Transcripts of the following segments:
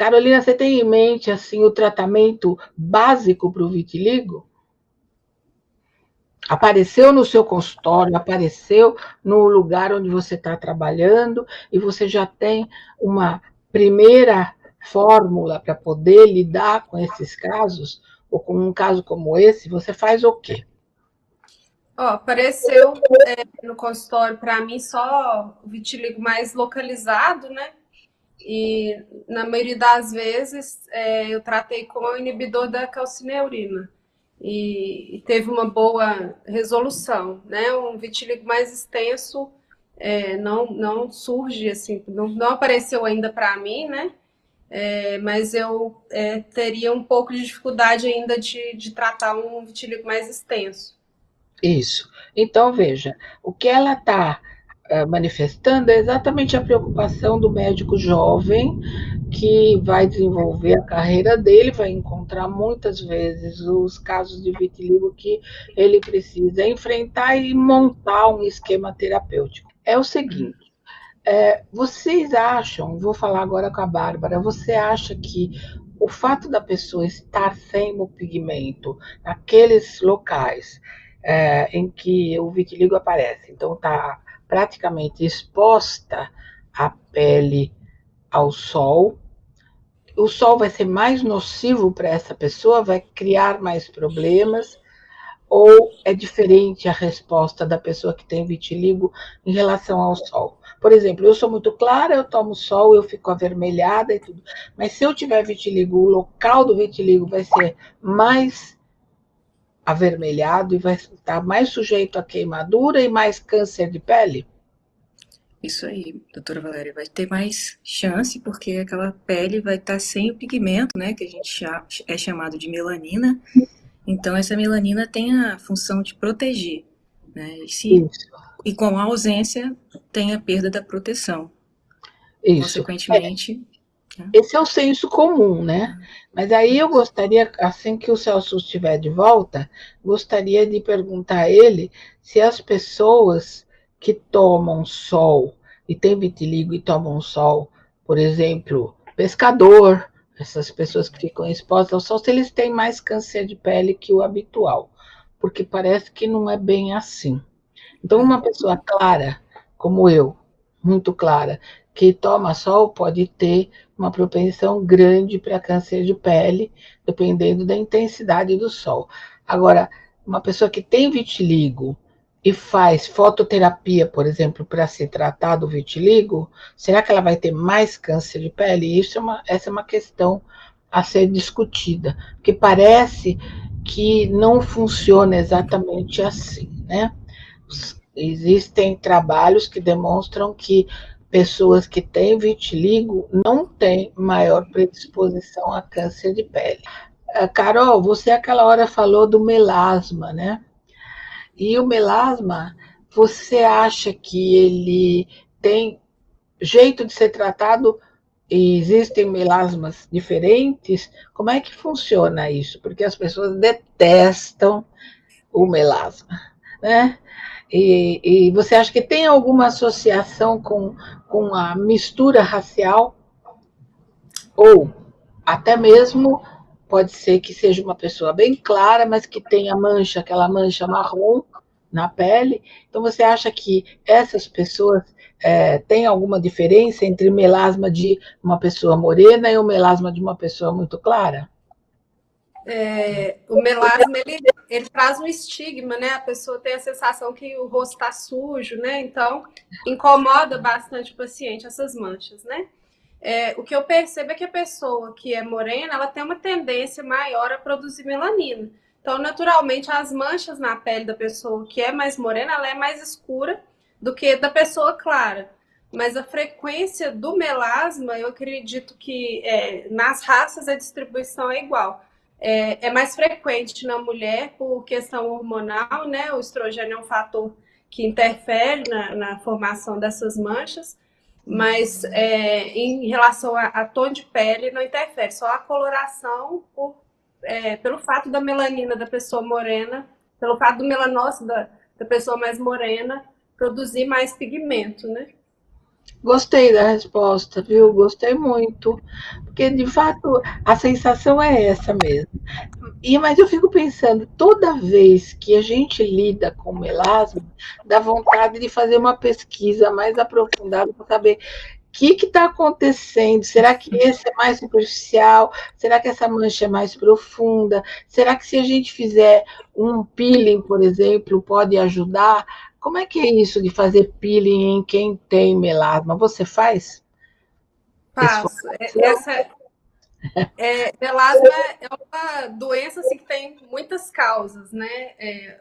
Carolina, você tem em mente assim o tratamento básico para o vitiligo? Apareceu no seu consultório, apareceu no lugar onde você está trabalhando e você já tem uma primeira fórmula para poder lidar com esses casos, ou com um caso como esse, você faz o quê? Ó, apareceu no consultório para mim só o vitiligo mais localizado, né? E na maioria das vezes eu tratei com o inibidor da calcineurina e teve uma boa resolução, né? Um vitiligo mais extenso não surge assim, não apareceu ainda para mim, né? Mas eu teria um pouco de dificuldade ainda de tratar um vitiligo mais extenso. Isso. Então, veja, o que ela está manifestando é exatamente a preocupação do médico jovem que vai desenvolver a carreira dele, vai encontrar muitas vezes os casos de vitiligo que ele precisa enfrentar e montar um esquema terapêutico. É o seguinte, vocês acham, vou falar agora com a Bárbara, você acha que o fato da pessoa estar sem o pigmento naqueles locais em que o vitiligo aparece, então está praticamente exposta a pele ao sol, o sol vai ser mais nocivo para essa pessoa, vai criar mais problemas, ou é diferente a resposta da pessoa que tem vitiligo em relação ao sol? Por exemplo, eu sou muito clara, eu tomo sol, eu fico avermelhada e tudo. Mas se eu tiver vitiligo, o local do vitiligo vai ser mais avermelhado e vai estar mais sujeito a queimadura e mais câncer de pele? Isso aí, doutora Valéria, vai ter mais chance porque aquela pele vai estar sem o pigmento, né, que a gente é chamado de melanina. Então essa melanina tem a função de proteger, né? Isso, E com a ausência tem a perda da proteção. isso. Consequentemente, né? Esse é o senso comum, né? Mas aí eu gostaria, assim que o Celso estiver de volta, gostaria de perguntar a ele se as pessoas que tomam sol e têm vitiligo e tomam sol, por exemplo, pescador, essas pessoas que ficam expostas ao sol, se eles têm mais câncer de pele que o habitual, porque parece que não é bem assim. Então, uma pessoa clara, como eu, muito clara, que toma sol pode ter uma propensão grande para câncer de pele, dependendo da intensidade do sol. Agora, uma pessoa que tem vitiligo e faz fototerapia, por exemplo, para se tratar do vitiligo, será que ela vai ter mais câncer de pele? Essa é uma questão a ser discutida, porque parece que não funciona exatamente assim, né? Existem trabalhos que demonstram que pessoas que têm vitiligo não têm maior predisposição a câncer de pele. Carol, você aquela hora falou do melasma, né? E o melasma, você acha que ele tem jeito de ser tratado e existem melasmas diferentes? Como é que funciona isso? Porque as pessoas detestam o melasma, né? E você acha que tem alguma associação com a mistura racial? Ou até mesmo pode ser que seja uma pessoa bem clara, mas que tenha mancha, aquela mancha marrom na pele. Então, você acha que essas pessoas têm alguma diferença entre melasma de uma pessoa morena e o melasma de uma pessoa muito clara? O melasma ele traz um estigma, né? A pessoa tem a sensação que o rosto está sujo, né? Então incomoda bastante o paciente essas manchas, né? O que eu percebo é que a pessoa que é morena, ela tem uma tendência maior a produzir melanina. Então, naturalmente, as manchas na pele da pessoa que é mais morena, ela é mais escura do que da pessoa clara. Mas a frequência do melasma, eu acredito que nas raças a distribuição é igual. É mais frequente na mulher por questão hormonal, né? O estrogênio é um fator que interfere na formação dessas manchas, mas em relação a tom de pele não interfere, só a coloração pelo fato da melanina da pessoa morena, pelo fato do melanócito da pessoa mais morena produzir mais pigmento, né? Gostei da resposta, viu? Gostei muito, porque de fato a sensação é essa mesmo. Mas eu fico pensando, toda vez que a gente lida com melasma, dá vontade de fazer uma pesquisa mais aprofundada para saber o que está acontecendo. Será que esse é mais superficial? Será que essa mancha é mais profunda? Será que se a gente fizer um peeling, por exemplo, pode ajudar? Como é que é isso de fazer peeling em quem tem melasma? Você faz Faço. esfoliação? Melasma é uma doença assim, que tem muitas causas, né?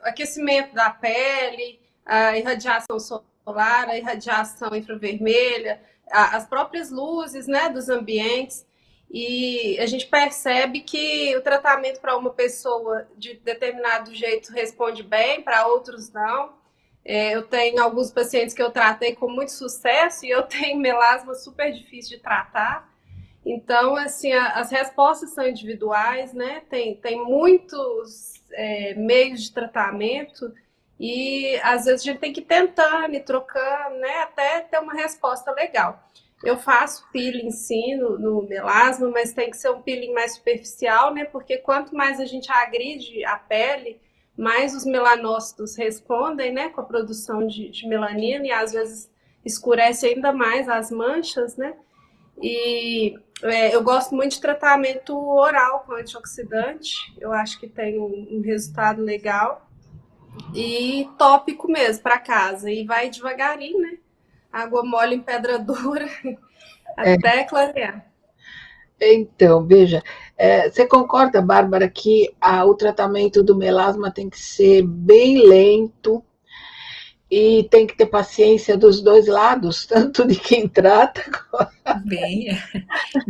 Aquecimento da pele, a irradiação solar, a irradiação infravermelha, as próprias luzes, né, dos ambientes. E a gente percebe que o tratamento para uma pessoa de determinado jeito responde bem, para outros não. Eu tenho alguns pacientes que eu tratei com muito sucesso e eu tenho melasma super difícil de tratar. Então, assim, as respostas são individuais, né? Tem muitos meios de tratamento e às vezes a gente tem que ir tentando e trocando, né? Até ter uma resposta legal. Eu faço peeling sim no melasma, mas tem que ser um peeling mais superficial, né? Porque quanto mais a gente agride a pele, mais os melanócitos respondem, né? Com a produção de melanina e às vezes escurece ainda mais as manchas, né? E eu gosto muito de tratamento oral com antioxidante. Eu acho que tem um resultado legal. E tópico mesmo, para casa. E vai devagarinho, né? Água mole em pedra dura, até clarear. Então, veja, você concorda, Bárbara, que o tratamento do melasma tem que ser bem lento e tem que ter paciência dos dois lados, tanto de quem trata. Bem,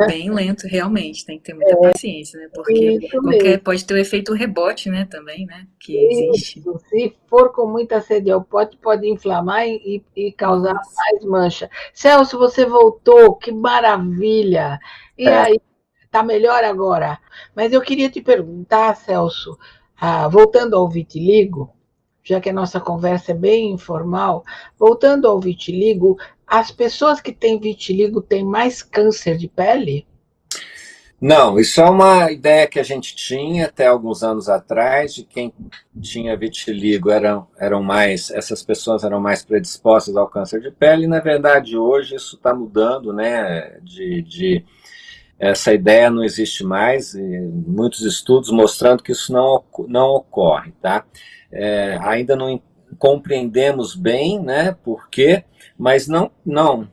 bem lento, realmente, tem que ter muita paciência, né? Porque Isso mesmo. pode ter o efeito rebote, né, também, né, que existe. Isso. Se for com muita sede ao pote, pode inflamar e causar Nossa. mais mancha. Celso, você voltou, que maravilha! E aí, está melhor agora? Mas eu queria te perguntar, Celso, voltando ao vitiligo, já que a nossa conversa é bem informal, voltando ao vitiligo, as pessoas que têm vitiligo têm mais câncer de pele? Não, isso é uma ideia que a gente tinha até alguns anos atrás, de quem tinha vitiligo eram mais, essas pessoas eram mais predispostas ao câncer de pele, e na verdade hoje isso está mudando, né? Essa ideia não existe mais, e muitos estudos mostrando que isso não ocorre, tá? Ainda não compreendemos bem, né, por quê, mas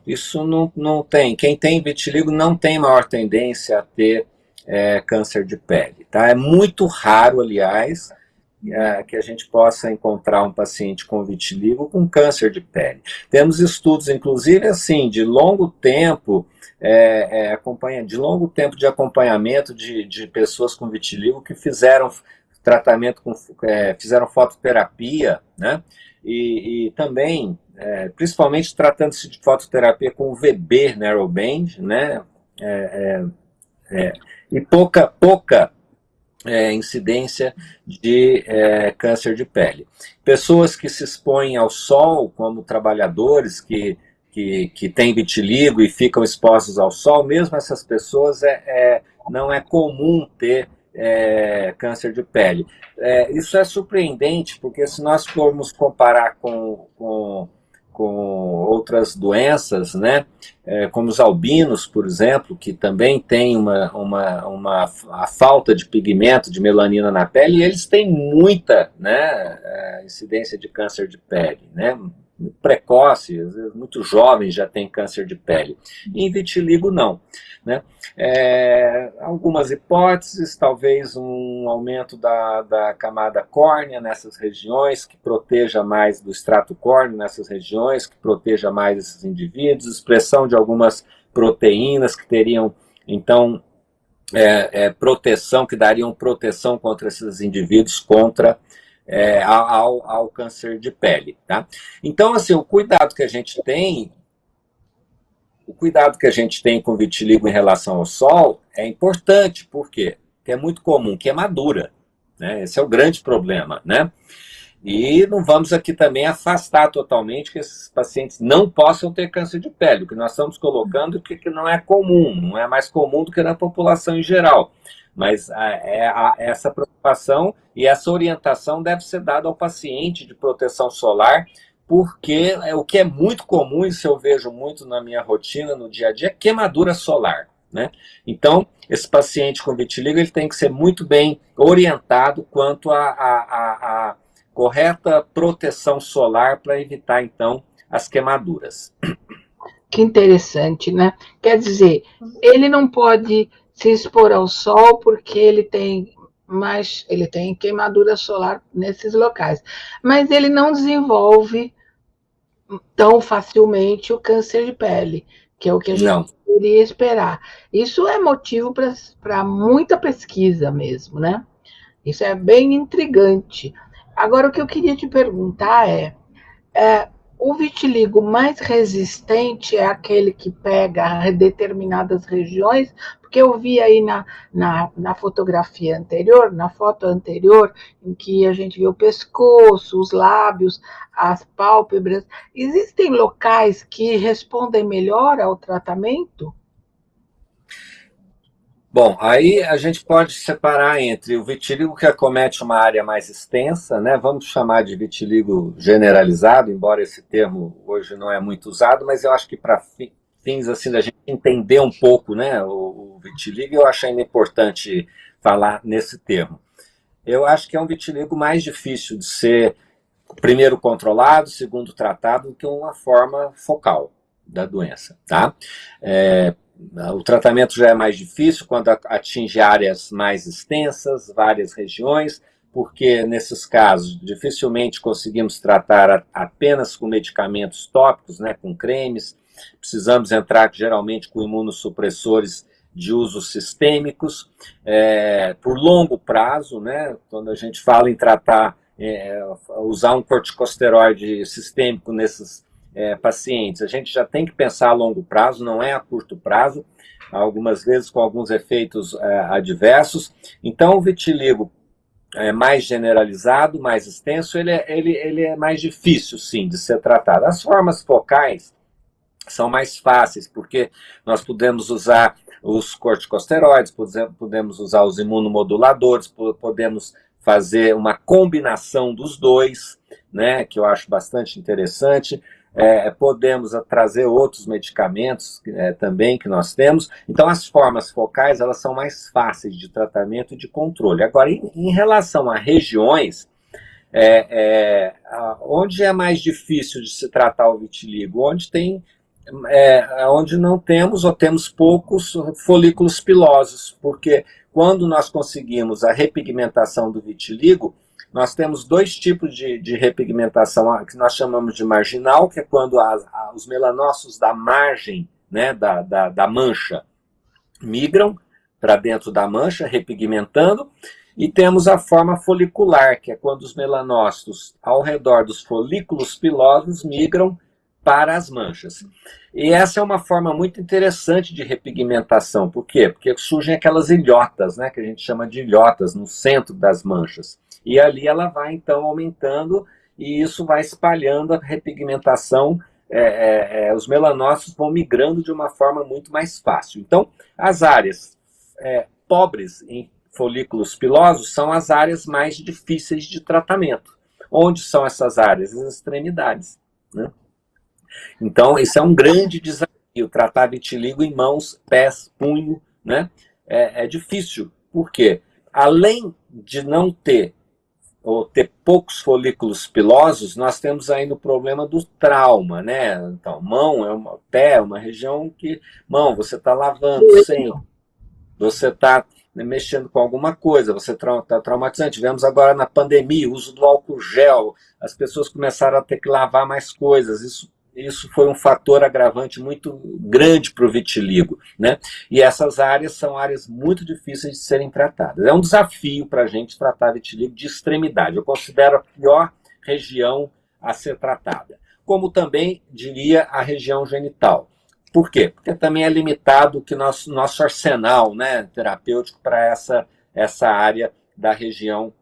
isso não tem. Quem tem vitiligo não tem maior tendência a ter câncer de pele, tá? É muito raro, aliás, que a gente possa encontrar um paciente com vitiligo com câncer de pele. Temos estudos, inclusive, assim, de longo tempo, de longo tempo de acompanhamento de pessoas com vitiligo que fizeram tratamento fizeram fototerapia, né? E também, principalmente tratando-se de fototerapia com o VB narrowband, né? E pouca incidência de câncer de pele. Pessoas que se expõem ao sol, como trabalhadores que têm vitiligo e ficam expostos ao sol, mesmo essas pessoas não é comum ter câncer de pele. Isso é surpreendente, porque se nós formos comparar com outras doenças, né, como os albinos, por exemplo, que também têm a falta de pigmento, de melanina na pele, e eles têm muita, né, incidência de câncer de pele, né, muito precoce, às vezes muito jovens já têm câncer de pele. E em vitiligo, não. Né? Algumas hipóteses, talvez um aumento da camada córnea nessas regiões, que proteja mais do extrato córneo nessas regiões, que proteja mais esses indivíduos, expressão de algumas proteínas que teriam, então, proteção, que dariam proteção contra esses indivíduos, contra ao câncer de pele. Tá? Então, assim, o cuidado que a gente tem com vitiligo em relação ao sol é importante, por quê? Porque é muito comum queimadura, né? Esse é o grande problema, né? E não vamos aqui também afastar totalmente que esses pacientes não possam ter câncer de pele. O que nós estamos colocando é que não é comum, não é mais comum do que na população em geral. Mas essa preocupação e essa orientação deve ser dada ao paciente de proteção solar, porque o que é muito comum, isso eu vejo muito na minha rotina, no dia a dia, é queimadura solar, né? Então, esse paciente com vitiligo ele tem que ser muito bem orientado quanto à correta proteção solar para evitar, então, as queimaduras. Que interessante, né? Quer dizer, ele não pode se expor ao sol porque ele tem queimadura solar nesses locais, mas ele não desenvolve tão facilmente o câncer de pele, que é o que a gente poderia esperar. Isso é motivo para muita pesquisa mesmo, né? Isso é bem intrigante. Agora, o que eu queria te perguntar o vitiligo mais resistente é aquele que pega determinadas regiões, porque eu vi aí na fotografia anterior, na foto anterior, em que a gente viu o pescoço, os lábios, as pálpebras. Existem locais que respondem melhor ao tratamento? Bom, aí a gente pode separar entre o vitiligo que acomete uma área mais extensa, né? Vamos chamar de vitiligo generalizado, embora esse termo hoje não é muito usado, mas eu acho que para fins assim da gente entender um pouco, né, o vitiligo, eu acho ainda importante falar nesse termo. Eu acho que é um vitiligo mais difícil de ser, primeiro, controlado, segundo, tratado, do que uma forma focal da doença, tá? O tratamento já é mais difícil quando atinge áreas mais extensas, várias regiões, porque nesses casos dificilmente conseguimos tratar apenas com medicamentos tópicos, né, com cremes. Precisamos entrar geralmente com imunossupressores de uso sistêmicos, por longo prazo, né, quando a gente fala em tratar, usar um corticosteroide sistêmico nesses pacientes, a gente já tem que pensar a longo prazo, não é a curto prazo, algumas vezes com alguns efeitos adversos. Então, o vitiligo mais generalizado, mais extenso, ele é mais difícil, sim, de ser tratado. As formas focais são mais fáceis, porque nós podemos usar os corticosteroides, podemos usar os imunomoduladores, podemos fazer uma combinação dos dois, né, que eu acho bastante interessante. Podemos trazer outros medicamentos também que nós temos. Então, as formas focais, elas são mais fáceis de tratamento e de controle. Agora, em relação a regiões, onde é mais difícil de se tratar o vitiligo? Onde não temos ou temos poucos folículos pilosos, porque quando nós conseguimos a repigmentação do vitiligo, nós temos dois tipos de repigmentação, que nós chamamos de marginal, que é quando os melanócitos da margem, né, da mancha migram para dentro da mancha, repigmentando, e temos a forma folicular, que é quando os melanócitos ao redor dos folículos pilosos migram para as manchas. E essa é uma forma muito interessante de repigmentação. Por quê? Porque surgem aquelas ilhotas, né, que a gente chama de ilhotas, no centro das manchas. E ali ela vai, então, aumentando, e isso vai espalhando a repigmentação. Os melanócitos vão migrando de uma forma muito mais fácil. Então, as áreas pobres em folículos pilosos são as áreas mais difíceis de tratamento. Onde são essas áreas? As extremidades, né? Então, esse é um grande desafio, tratar vitiligo em mãos, pés, punho, né? É difícil. Por quê? Além de não ter, ou ter poucos folículos pilosos, nós temos ainda o problema do trauma, né? Então, pé é uma região que, você está lavando sempre, você está mexendo com alguma coisa, você está traumatizante. Tivemos agora na pandemia o uso do álcool gel, as pessoas começaram a ter que lavar mais coisas, isso foi um fator agravante muito grande para o vitiligo, né? E essas áreas são áreas muito difíceis de serem tratadas. É um desafio para a gente tratar vitiligo de extremidade. Eu considero a pior região a ser tratada. Como também, diria, a região genital. Por quê? Porque também é limitado que nosso arsenal, né, terapêutico para essa área da região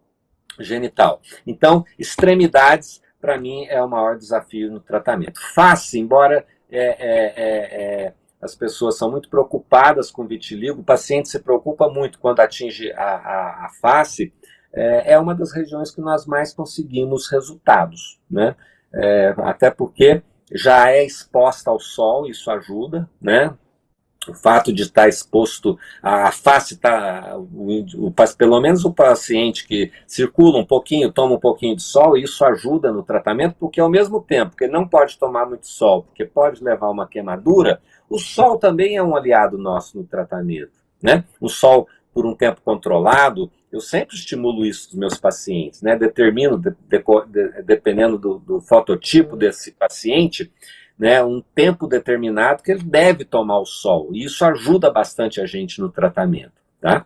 genital. Então, extremidades, para mim, é o maior desafio no tratamento. Face, embora as pessoas são muito preocupadas com vitiligo, o paciente se preocupa muito quando atinge a face, é uma das regiões que nós mais conseguimos resultados, né? Até porque já é exposta ao sol, isso ajuda, né? O fato de estar exposto, a face está, pelo menos o paciente que circula um pouquinho, toma um pouquinho de sol, isso ajuda no tratamento, porque ao mesmo tempo que ele não pode tomar muito sol, porque pode levar a uma queimadura, o sol também é um aliado nosso no tratamento, né? O sol por um tempo controlado, eu sempre estimulo isso nos meus pacientes, né? Determino, dependendo do fototipo desse paciente, né, um tempo determinado que ele deve tomar o sol. E isso ajuda bastante a gente no tratamento, tá?